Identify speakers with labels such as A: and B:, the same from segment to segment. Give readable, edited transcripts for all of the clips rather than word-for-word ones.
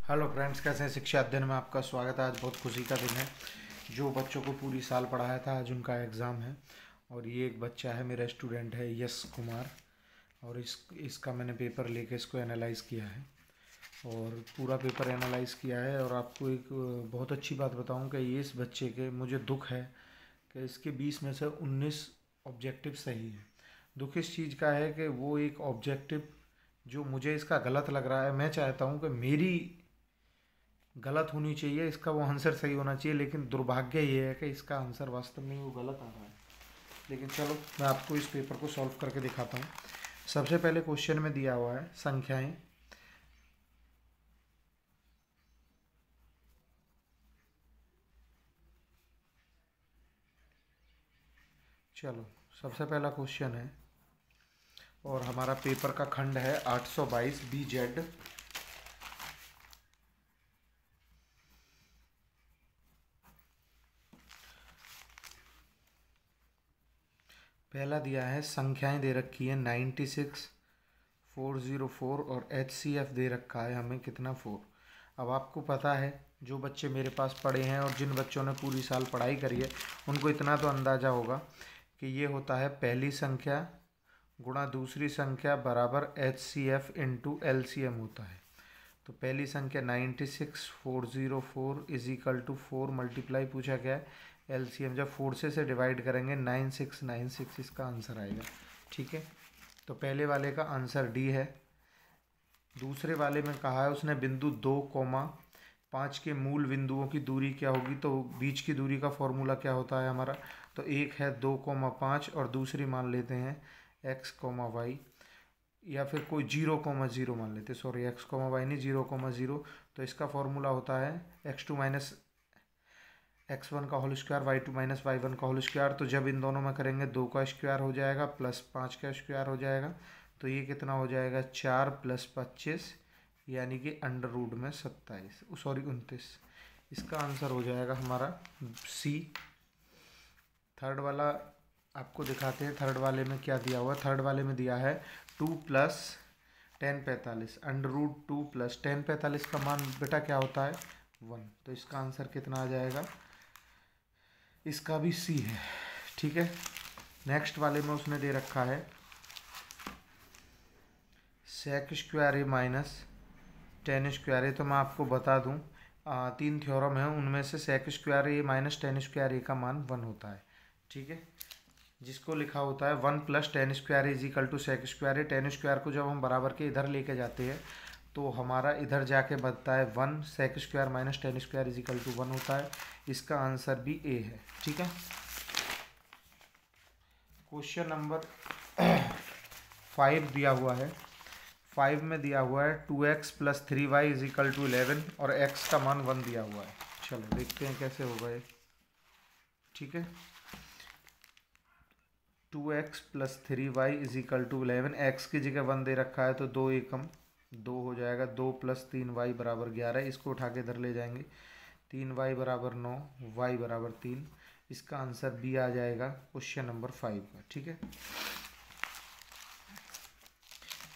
A: Hello friends, कैसे हैं? शिक्षा अध्ययन में आपका स्वागत है। आज बहुत खुशी का दिन है। जो बच्चों को पूरी साल पढ़ाया था, आज उनका एग्ज़ाम है। और ये एक बच्चा है, मेरा स्टूडेंट है यश कुमार। और इसका मैंने पेपर लेके इसको एनालाइज़ किया है और पूरा पेपर एनालाइज़ किया है। और आपको एक बहुत अच्छी बात बताऊं कि ये इस बच्चे के मुझे दुख है कि इसके 20 में से 19 ऑब्जेक्टिव सही है। दुख इस चीज़ का है कि वो एक ऑब्जेक्टिव जो मुझे इसका गलत लग रहा है, मैं चाहता हूँ कि मेरी गलत होनी चाहिए, इसका वो आंसर सही होना चाहिए। लेकिन दुर्भाग्य ये है कि इसका आंसर वास्तव में वो गलत आ रहा है। लेकिन चलो, मैं आपको इस पेपर को सॉल्व करके दिखाता हूँ। सबसे पहले क्वेश्चन में दिया हुआ है संख्याएं। चलो, सबसे पहला क्वेश्चन है और हमारा पेपर का खंड है 822 BZ। पहला दिया है संख्याएं दे रखी है 96, 404 और HCF दे रखा है हमें कितना 4। अब आपको पता है, जो बच्चे मेरे पास पढ़े हैं और जिन बच्चों ने पूरी साल पढ़ाई करी है उनको इतना तो अंदाज़ा होगा कि ये होता है पहली संख्या गुणा दूसरी संख्या बराबर HCF इंटू LCM होता है। तो पहली संख्या 96, 404 इज इक्वल टू 4 मल्टीप्लाई पूछा गया है LCM। जब 4 से डिवाइड करेंगे 9696 इसका आंसर आएगा। ठीक है, तो पहले वाले का आंसर डी है। दूसरे वाले में कहा है उसने बिंदु 2,5 के मूल बिंदुओं की दूरी क्या होगी। तो बीच की दूरी का फॉर्मूला क्या होता है हमारा? तो एक है 2,5 और दूसरी मान लेते हैं x, y, या फिर कोई 0,0 मान लेते, सॉरी x, y नहीं, 0,0। तो इसका फॉर्मूला होता है x2 माइनस x1 का whole square, y2 minus y1 का होल स्क्वायर। तो जब इन दोनों में करेंगे 2 का स्क्वायर हो जाएगा प्लस 5 का स्क्वायर हो जाएगा। तो ये कितना हो जाएगा? 4 प्लस 25 यानी कि अंडर रूट में 27, सॉरी 29। इसका आंसर हो जाएगा हमारा सी। थर्ड वाला आपको दिखाते हैं। थर्ड वाले में क्या दिया हुआ है? थर्ड वाले में दिया है 2 प्लस 1045, अंडर रूट 2 प्लस 1045 का मान बेटा क्या होता है? 1। तो इसका आंसर कितना आ जाएगा? इसका भी सी है। ठीक है, नेक्स्ट वाले में उसने दे रखा है सेक square A minus 10 square A. तो मैं आपको बता दूं, 3 थ्योरम है, उनमें से सेक स्क्वायर ए माइनस 10 स्क्वायर ए का मान 1 होता है। ठीक है, जिसको लिखा होता है 1 plus 10 square is equal to sec square A. 10 square को जब हम बराबर के इधर लेके जाते हैं तो हमारा इधर जाके बनता है 1, sec square minus 10 square is equal to 1 होता है। इसका आंसर भी ए है। ठीक है, क्वेश्चन नंबर 5 दिया हुआ है। 5 में दिया हुआ है 2x plus 3y is equal to 11 और x का मान 1 दिया हुआ है। चलो देखते हैं कैसे होगा ये। ठीक है, 2x plus 3y is equal to 11, x की जगह 1 दे रखा है तो 2 एकम 2 हो जाएगा। 2 प्लस 3y बराबर 11, इसको उठा के इधर ले जाएंगे। 3y बराबर 9, y बराबर 3। इसका आंसर बी आ जाएगा क्वेश्चन नंबर 5 का। ठीक है,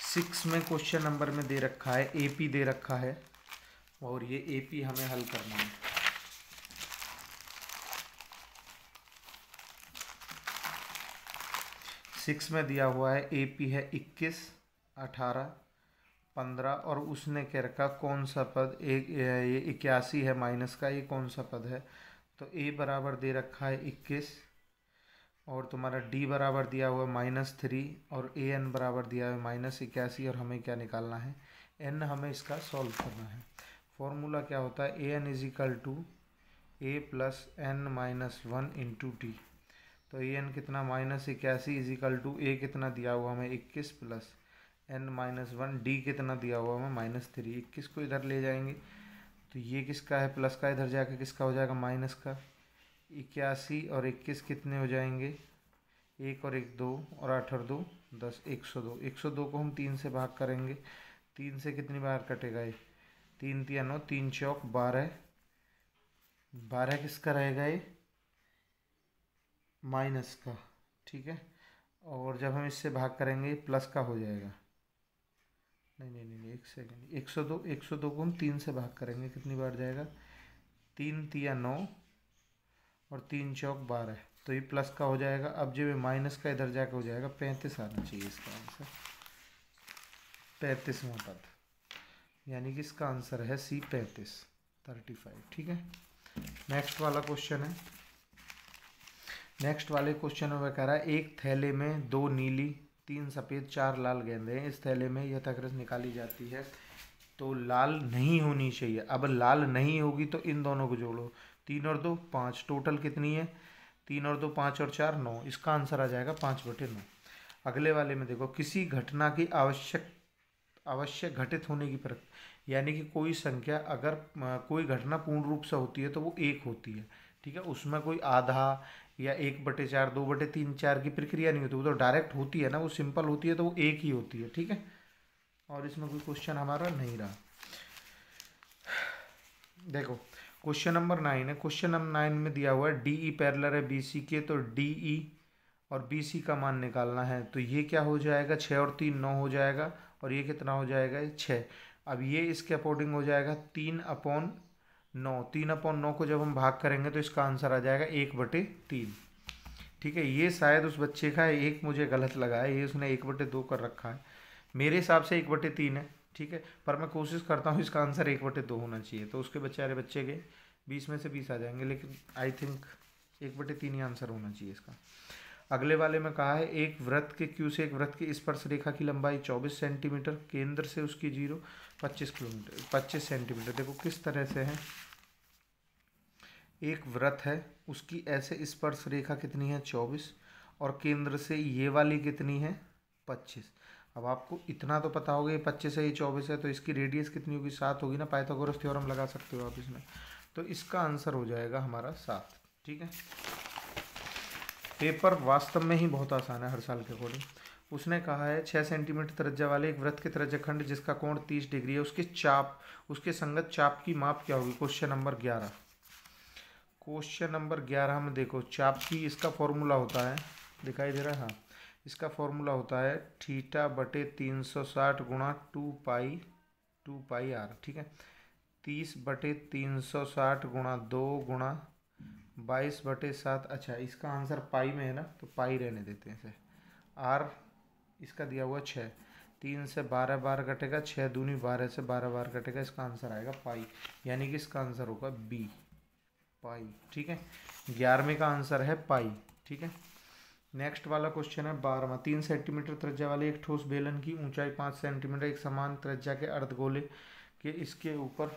A: 6 में क्वेश्चन नंबर में दे रखा है एपी दे रखा है और ये एपी हमें हल करना है। सिक्स में दिया हुआ है एपी है 21, 18, 15 और उसने क्या रखा? कौन सा पद? एक ये 81 है माइनस का, ये कौन सा पद है? तो ए बराबर दे रखा है 21 और तुम्हारा डी बराबर दिया हुआ है -3 और ए एन बराबर दिया है -81। और हमें क्या निकालना है? एन हमें इसका सॉल्व करना है। फॉर्मूला क्या होता है? A N is equal to A plus N minus 1 into T. तो ए एन कितना? -81 इज इक्वल टू ए कितना दिया हुआ हमें? 21 प्लस एन माइनस 1, डी कितना दिया हुआ हमें? -3। 21 को इधर ले जाएंगे तो ये किसका है? प्लस का, इधर जाके किसका हो जाएगा? माइनस का। 81 और 21 कितने हो जाएंगे? 1 और 1 2 और 8 और 2 10, 102। 102 को हम 3 से भाग करेंगे। 3 से कितनी बार कटेगा ये? 3 3 9, 3 चौक 12। 12 किसका रहेगा? ये माइनस का। ठीक है, और जब हम इससे भाग करेंगे प्लस का हो जाएगा। नहीं, एक सेकेंड, 102, 102 को हम 3 से भाग करेंगे, कितनी बार जाएगा, 3 तिया 9 और 3 चौक 12, तो ये प्लस का हो जाएगा। अब जब ये माइनस का इधर जाकर हो जाएगा 35 आना चाहिए इसका आंसर, 35वां पद, यानी कि इसका आंसर है सी 35। ठीक है। नेक्स्ट वाला क्वेश्चन है। नेक्स्ट वाले क्वेश्चन में वह कह रहा है एक थैले में 2 नीली 3 सफ़ेद 4 लाल गेंदें हैं। इस थैले में यथाक्रम निकाली जाती है तो लाल नहीं होनी चाहिए। अब लाल नहीं होगी तो इन दोनों को जोड़ो, 3 और 2 5, टोटल कितनी है, 3 और 2 5 और 4 9, इसका आंसर आ जाएगा 5/9। अगले वाले में देखो, किसी घटना की आवश्यक घटित होने की प्रक्रिया, यानी कि कोई संख्या अगर कोई घटना पूर्ण रूप से होती है तो वो एक होती है। ठीक है, उसमें कोई आधा या 1/4 2/3 4 की प्रक्रिया नहीं होती, वो तो डायरेक्ट होती है ना, वो सिंपल होती है तो वो एक ही होती है। ठीक है, और इसमें कोई क्वेश्चन हमारा नहीं रहा। देखो क्वेश्चन नंबर 9 है। क्वेश्चन नंबर 9 में दिया हुआ है DE पैरेलल है BC के, तो DE और BC का मान निकालना है। तो ये क्या हो जाएगा, 6 और 3 9 हो जाएगा, और ये कितना हो जाएगा, 6। अब ये इसके अकॉर्डिंग हो जाएगा 3/9। 3/9 को जब हम भाग करेंगे तो इसका आंसर आ जाएगा 1/3। ठीक है, ये शायद उस बच्चे का एक मुझे गलत लगा है, ये उसने 1/2 कर रखा है, मेरे हिसाब से 1/3 है। ठीक है, पर मैं कोशिश करता हूँ इसका आंसर 1/2 होना चाहिए, तो उसके बेचारे बच्चे के 20 में से 20 आ जाएंगे, लेकिन आई थिंक 1/3 ही आंसर होना चाहिए इसका। अगले वाले में कहा है एक वृत्त के क्यू से एक वृत्त की स्पर्श रेखा की लंबाई 24 सेंटीमीटर, केंद्र से उसकी जीरो 25 सेंटीमीटर। देखो किस तरह से है, एक वृत्त है, उसकी ऐसे स्पर्श रेखा कितनी है 24, और केंद्र से ये वाली कितनी है 25। अब आपको इतना तो पता होगा ये 25 है ये 24 है, तो इसकी रेडियस कितनी होगी 7 होगी ना, पाइथागोरस थ्योरम लगा सकते हो आप इसमें, तो इसका आंसर हो जाएगा हमारा 7। ठीक है, पेपर वास्तव में ही बहुत आसान है हर साल के अकॉर्डिंग। उसने कहा है 6 सेंटीमीटर त्रिज्या वाले एक वृत्त के त्रिज्याखंड जिसका कोण 30 डिग्री है, उसके संगत चाप की माप क्या होगी। Question number 11। क्वेश्चन नंबर 11 में देखो चाप की, इसका फॉर्मूला होता है, दिखाई दे रहा है, हाँ, इसका फॉर्मूला होता है θ/360 गुणा 2πr। ठीक है, 30/360 गुणा 2 गुणा 22/7। अच्छा, इसका आंसर पाई में है ना, तो पाई रहने देते हैं इसे। आर इसका दिया हुआ 6, 3 से 12 बार कटेगा, 6 दूनी 12 से 12 बार कटेगा, इसका आंसर आएगा पाई, यानी कि इसका आंसर होगा बी, पाई। ठीक है, 11वें का आंसर है पाई। ठीक है, नेक्स्ट वाला क्वेश्चन है 12वां। 3 सेंटीमीटर त्रिज्या वाले एक ठोस बेलन की ऊंचाई 5 सेंटीमीटर एक समान त्रिज्या के अर्धगोले के इसके ऊपर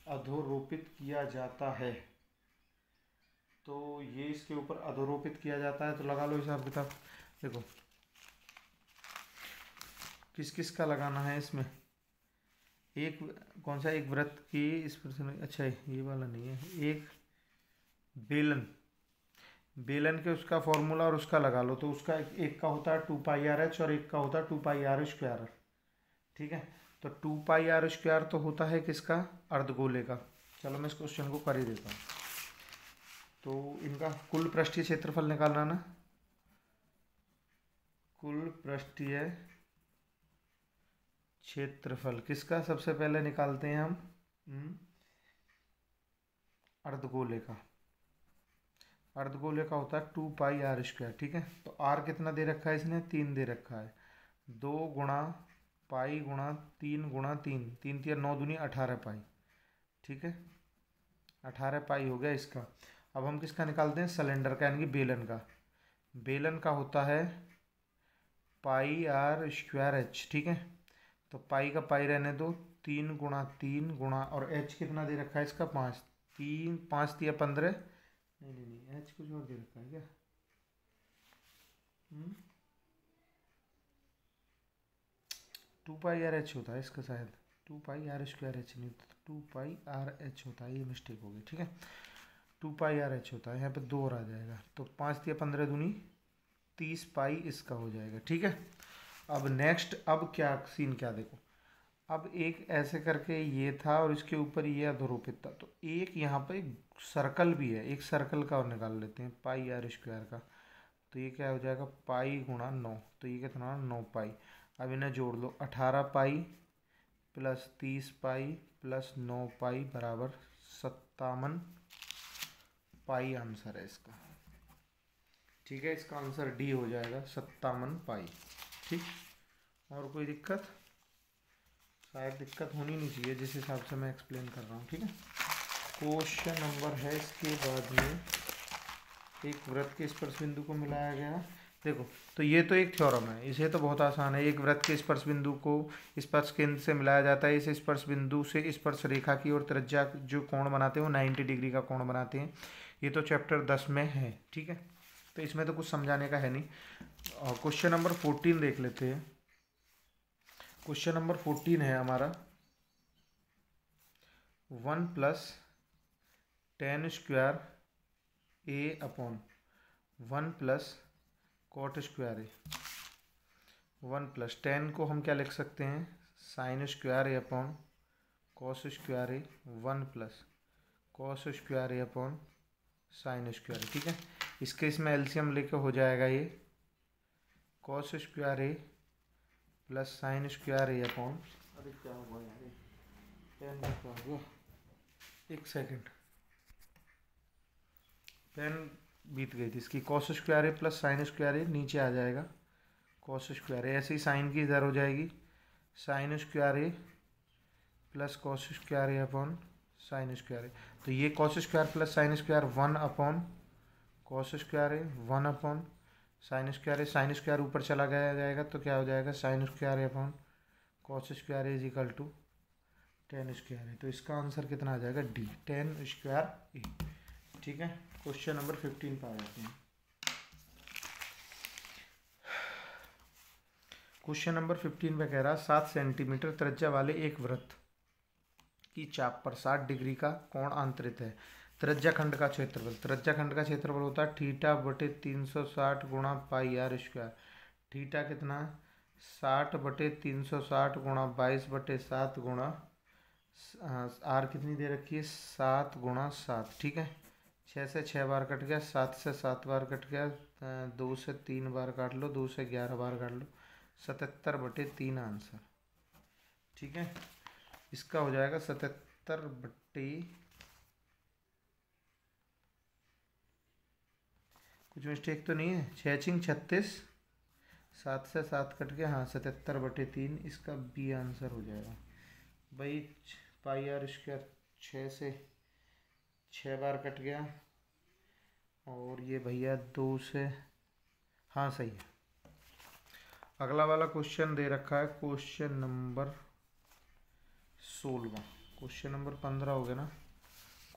A: अधोरोपित किया जाता है। तो ये इसके ऊपर अधोरोपित किया जाता है, तो लगा लो हिसाब किताब। देखो किस किस का लगाना है इसमें, एक कौन सा, एक वृत्त की इस पर, अच्छा ये वाला नहीं है, एक बेलन के उसका फॉर्मूला और उसका लगा लो, तो उसका एक का होता है 2πRh और एक का होता है 2πr²। ठीक है, तो 2πr² तो होता है किसका, अर्धगोले का। चलो मैं इस क्वेश्चन को कर ही देता हूँ। तो इनका कुल पृष्ठीय क्षेत्रफल निकालना ना, कुल पृष्ठीय क्षेत्रफल किसका सबसे पहले निकालते हैं हम, अर्धगोले का। अर्धगोले का होता है 2πr²। ठीक है, तो r कितना दे रखा है इसने, 3 दे रखा है, 2 गुणा पाई गुणा 3 गुणा 3, 3 3 9 दूनी 18 पाई। ठीक है, 18 पाई हो गया इसका। अब हम किसका निकालते हैं, सिलेंडर का, यानी कि बेलन का। बेलन का होता है πr²h। ठीक है, तो पाई का पाई रहने दो, 3 गुणा 3 गुणा, और h कितना दे रखा है इसका 5, 3 5 दिया 15, नहीं h कुछ और दे रखा है क्या, 2πRh होता है इसका शायद, 2πr²h नहीं होता, 2πRh होता है, ये मिस्टेक हो गई। ठीक है, 2πRh होता है, यहाँ पे 2 और आ जाएगा, तो 5 दिया 15 दूनी 30 पाई इसका हो जाएगा। ठीक है, अब नेक्स्ट, अब क्या सीन क्या देखो, अब एक ऐसे करके ये था और इसके ऊपर ये अधोरोपित था, तो एक यहाँ पर एक सर्कल भी है, एक सर्कल का और निकाल लेते हैं πr² का। तो ये क्या हो जाएगा, पाई गुणा 9, तो ये कितना 9 पाई। अब इन्हें जोड़ लो, 18 पाई प्लस 30 पाई प्लस 9 पाई बराबर 57 पाई आंसर है इसका। ठीक है, इसका आंसर डी हो जाएगा 57 पाई। ठीक, और कोई दिक्कत? शायद दिक्कत होनी नहीं चाहिए जिस हिसाब से मैं एक्सप्लेन कर रहा हूँ। ठीक है, क्वेश्चन नंबर है इसके बाद में, एक वृत्त के स्पर्श बिंदु को मिलाया गया। देखो, तो ये तो एक थ्योरम है, इसे तो बहुत आसान है। एक वृत्त के स्पर्श बिंदु को स्पर्श केंद्र से मिलाया जाता है। इस स्पर्श बिंदु से स्पर्श रेखा की और त्रिज्या जो कोण बनाते हैं वो 90 डिग्री का कोण बनाते हैं। ये तो चैप्टर 10 में है। ठीक है, तो इसमें तो कुछ समझाने का है नहीं। और क्वेश्चन नंबर 14 देख लेते हैं। क्वेश्चन नंबर 14 है हमारा 1 plus tan square A upon 1 plus cot square A. 1 plus tan को हम क्या लिख सकते हैं, sign square A upon cos square A. 1 plus cos square A upon sine square ए। ठीक है, इसके इसमें एलसीएम लेके हो जाएगा ये cos square A plus sine square A upon, अरे क्या हुआ यार, पेन में क्या हुआ, एक सेकंड, पेन बीत गई थी इसकी। Cos square A plus sine square ए नीचे आ जाएगा कॉस स्क्वायर ए। ऐसे ही साइन की इधर हो जाएगी sine square A plus cos square A upon sine square A. तो ये cos square plus sine square 1 upon cos square A 1 upon sine square A. Sine square ऊपर चला गया जाएगा तो क्या हो जाएगा, sine square A upon cos square A is equal to tan square A. तो इसका आंसर कितना आ जाएगा, डी, tan स्क्वायर ए। ठीक है, क्वेश्चन नंबर 15 पर आ जाते हैं। क्वेश्चन नंबर 15 में कह रहा 7 सेंटीमीटर त्रिज्या वाले एक वृत्त की चाप पर 60 डिग्री का कोण आंतरित है। त्रिज्या खंड का क्षेत्रफल, त्रिज्या खंड का क्षेत्रफल होता है थीटा बटे 360 गुणा पाई आर स्क्वायर। थीटा कितना, 60 बटे 360 गुणा 22 बटे 7 गुणा आर कितनी दे रखी है, 7 गुणा 7। ठीक है, 6 से 6 बार कट गया, 7 से 7 बार कट गया, 2 से 3 बार काट लो, 2 से 11 बार काट लो, 77 बटे 3 आंसर। ठीक है, इसका हो जाएगा 77 बटे, कुछ मिस्टेक तो नहीं है, 6 छिंग 36, 7 से 7 कट गया, हाँ 77 बटे 3, इसका बी आंसर हो जाएगा भाई। पाई आर स्क्वायर 6 से 6 बार कट गया, और ये भैया 2 से, हाँ सही है। अगला वाला क्वेश्चन दे रखा है क्वेश्चन नंबर 16। क्वेश्चन नंबर 15 हो गया ना,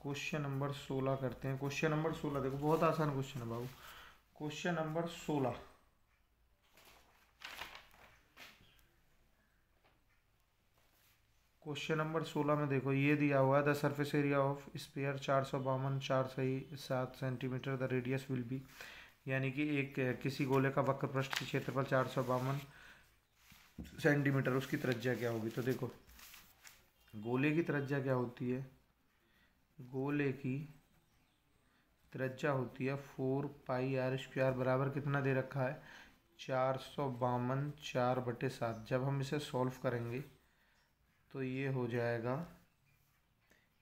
A: क्वेश्चन नंबर 16 करते हैं। क्वेश्चन नंबर 16 देखो, बहुत आसान क्वेश्चन है बाबू। क्वेश्चन नंबर 16, क्वेश्चन नंबर 16 में देखो ये दिया हुआ है the surface area of sphere 452 4 centimetre, the radius will be, यानी कि एक किसी गोले का वक्र पृष्ठ की क्षेत्रफल 452 सेंटीमीटर, उसकी त्रिज्या क्या होगी। तो देखो गोले की त्रिज्या क्या होती है, गोले की त्रिज्या होती है 4 पाई आर स्क्वायर बराबर कितना दे रखा है, 452 4 बटे 7। जब हम इसे सॉल्व करेंगे तो ये हो जाएगा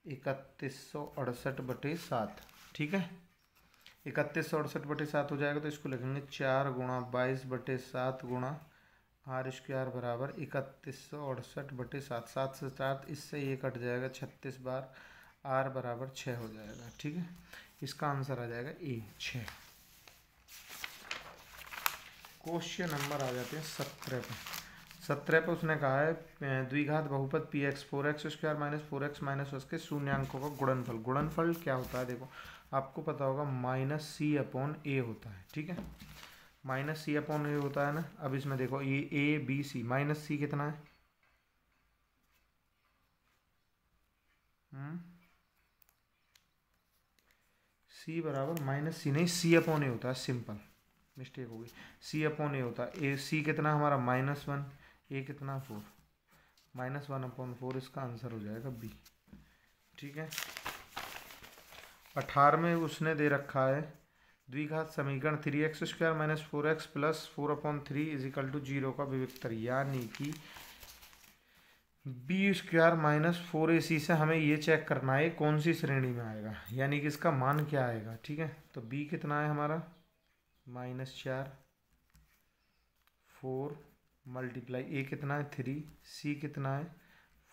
A: 3168 बटे 7। ठीक है, 3168 बटे 7 हो जाएगा, तो इसको लिखेंगे 4 गुणा 22 बटे 7 गुणा आर स्क्वायर बराबर 3168 बटे 7। 7 से 7 इससे ये कट जाएगा 36 बार, आर बराबर 6 हो जाएगा। ठीक है, इसका आंसर आ जाएगा ए 6। क्वेश्चन नंबर आ जाते हैं 17 पे। 17 पे उसने कहा है द्विघात बहुपद P x 4x square minus 4x minus उसके शून्यांकों का गुणनफल। गुणनफल क्या होता है, देखो आपको पता होगा माइनस सी अपॉन ए होता है। ठीक है, माइनस सी अपॉन ए होता है ना। अब इसमें देखो ये ए बी सी, माइनस सी कितना है, सी बराबर माइनस सी नहीं, सी अपॉन ए होता है, सिंपल मिस्टेक हो गई, सी अपॉन ए होता है। ए सी कितना हमारा -1, ए कितना 4, -1 अपॉन 4, इसका आंसर हो जाएगा बी। ठीक है, 18 उसने दे रखा है द्विघात समीकरण 3x square minus 4x plus 4/3 is equal to 0 का विविक्तर, यानी कि बी स्क्वायर माइनस 4ac से हमें ये चेक करना है कौन सी श्रेणी में आएगा, यानी कि इसका मान क्या आएगा। ठीक है, तो बी कितना है हमारा -4, 4 मल्टीप्लाई ए कितना है 3, सी कितना है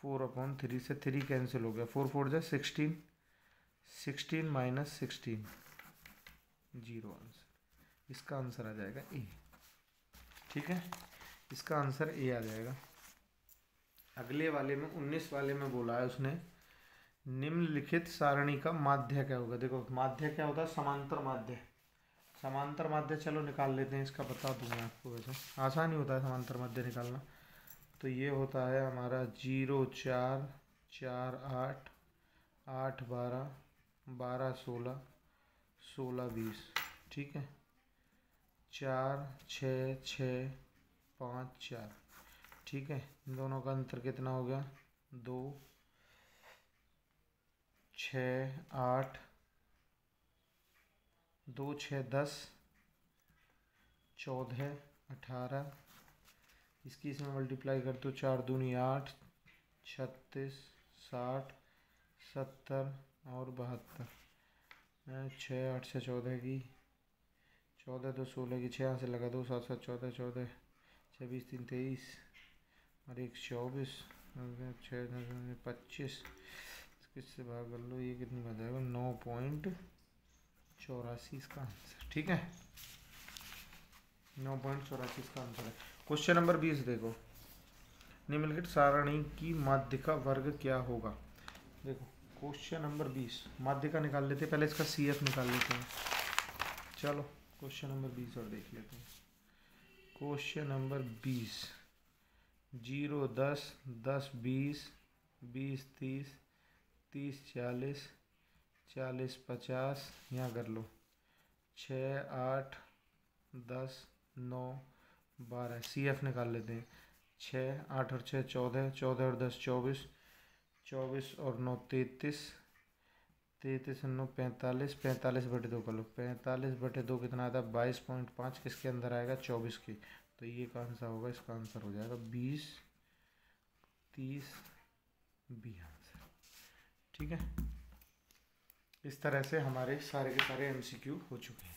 A: 4/3 से 3 कैंसिल हो गया, 4 4 जा 16, 16 माइनस 16 जीरो आंसर। इसका आंसर आ जाएगा ए। ठीक है, इसका आंसर ए आ जाएगा। अगले वाले में 19 वाले में बोला है उसने निम्नलिखित सारणी का माध्य क्या होगा। देखो माध्य क्या होता है, समांतर माध्य। समांतर माध्य चलो निकाल लेते हैं, इसका बता दूंगा आपको, वैसे आसान ही होता है समांतर माध्य निकालना। तो ये होता है हमारा 0 4 4 8 8 12 12 16 16 20। ठीक है, 4 6 6 5 4। ठीक है, इन दोनों का अंतर कितना हो गया 2 6 8 2 6 10 14 18। इसकी इसमें मल्टीप्लाई कर दो, 4 दूनी 8 36 60 70 और 72। 6 8 से 14 की 14 तो 16 की 6 से लगा दो, 7 7 14 14 26 3 23 और 1 24 6 25। किससे भाग कर लो, ये कितनी बन जाएगा 9.84 इसका आंसर। ठीक है, 9.84 इसका आंसर है। क्वेश्चन नंबर 20 देखो, निम्नलिखित सारणी की माध्यिका वर्ग क्या होगा। देखो क्वेश्चन नंबर 20 माध्यिका निकाल लेते हैं, पहले इसका CF निकाल लेते हैं। चलो क्वेश्चन नंबर 20 और देख लेते हैं। क्वेश्चन नंबर 20 0 10 10 20 20 30 30 40 40 50 यहाँ कर लो, 6 8 10 9 12। CF निकाल लेते हैं, 6 8 और 6 14 14 और 10 24 24 और 9 33 33 और 9 45 45 बटे 2 कर लो, 45 बटे 2 कितना आता है 22.5, किसके अंदर आएगा 24 के। तो ये का आंसर होगा, इसका आंसर हो जाएगा 20 30 बी आंसर। ठीक है, इस तरह से हमारे सारे के सारे MCQ हो चुके हैं।